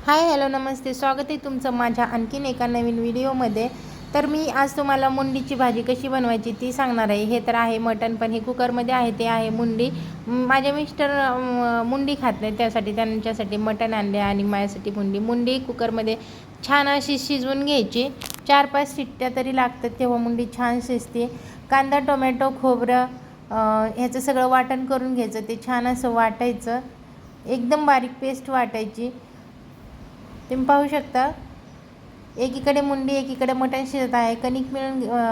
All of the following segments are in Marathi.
हाय हॅलो नमस्ते, स्वागत आहे तुमचं माझ्या आणखीन एका नवीन व्हिडिओमध्ये। तर मी आज तुम्हाला मुंडीची भाजी कशी बनवायची ती सांगणार आहे। हे तर आहे मटण, पण हे कुकरमध्ये आहे, ते आहे मुंडी। माझे मिस्टर मुंडी खात नाही, त्यासाठी त्यांच्यासाठी मटण आणले आणि माझ्यासाठी मुंडी कुकरमध्ये छान अशी शिजवून घ्यायची। 4-5 शिट्ट्या तरी लागतात, तेव्हा मुंडी छान शिजते। कांदा, टोमॅटो, खोबरं ह्याचं सगळं वाटण करून घ्यायचं। ते छान असं वाटायचं, एकदम बारीक पेस्ट वाटायची। तुम्ही पाहू शकता, एकीकडे मुंडी एकीकडे मटण शिजत आहे। कणिक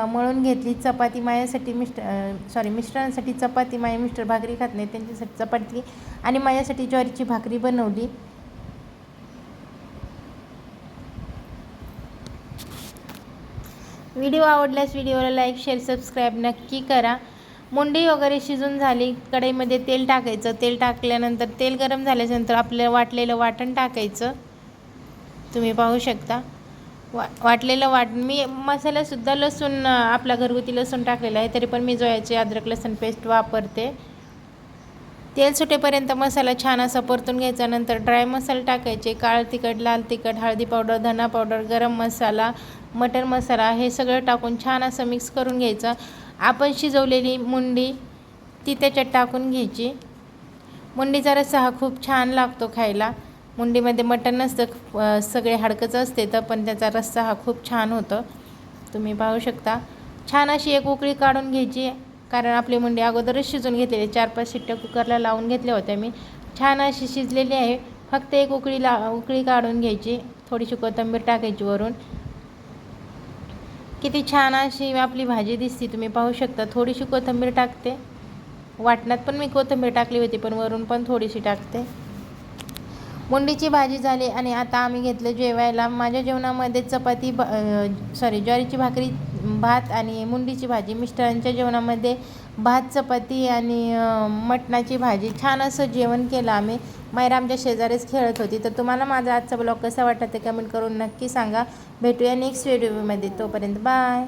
मळून घेतली। चपाती माझ्यासाठी मिस्टरांसाठी चपाती, माझे मिस्टर भाकरी खात नाही, त्यांच्यासाठी चपाती आणि माझ्यासाठी ज्वारीची भाकरी बनवली। व्हिडिओ आवडल्यास व्हिडिओला लाईक, शेअर, सबस्क्राईब नक्की करा। मुंडी वगैरे शिजून झाली, कढईमध्ये तेल टाकायचं। तेल टाकल्यानंतर तेल गरम झाल्यानंतर आपल्याला वाटलेलं वाटण टाकायचं। तुम्ही पाहू शकता, वाटलेलं मी मसाल्यासुद्धा लसूण, आपला घरगुती लसूण टाकलेला आहे, तरी पण मी जोयाची अद्रक लसूण पेस्ट वापरते। तेल सुटेपर्यंत मसाला छान असा परतून घ्यायचा। नंतर ड्राय मसाले टाकायचे, काळं तिखट, लाल तिखट, हळदी पावडर, धना पावडर, गरम मसाला, मटन मसाला हे सगळं टाकून छान असं मिक्स करून घ्यायचं। आपण शिजवलेली मुंडी ती त्याच्यात टाकून घ्यायची। मुंडीचा रस्सा हा खूप छान लागतो खायला। मुंडीमध्ये मटण नसतं, सगळे हाडकंच असते, तर पण त्याचा रस्सा हा खूप छान होतो। तुम्ही पाहू शकता, छान अशी एक उकळी काढून घ्यायची, कारण आपली मुंडी अगोदरच शिजून घेतलेली। 4-5 शिट्ट्या कुकरला लावून घेतल्या होत्या मी, छान अशी शिजलेली आहे। फक्त एक उकळी काढून घ्यायची, थोडीशी कोथिंबीर टाकायची वरून। किती छान अशी आपली भाजी दिसते, तुम्ही पाहू शकता। थोडीशी कोथिंबीर टाकते, वाटणात पण मी कोथिंबीर टाकली होती, पण वरून पण थोडीशी टाकते। मुंडीची भाजी झाली आणि आता आम्ही घेतलं जेवायला। माझ्या जेवणामध्ये ज्वारीची भाकरी, भात आणि मुंडीची भाजी। मिस्टरांच्या जेवणामध्ये भात, चपाती आणि मटणाची भाजी। छान असं जेवण केलं आम्ही। मायरा आमच्या शेजारीच खेळत होती। तर तुम्हाला माझा आजचा ब्लॉग कसा वाटला ते कमेंट करून नक्की सांगा। भेटूया नेक्स्ट व्हिडिओमध्ये, तोपर्यंत बाय।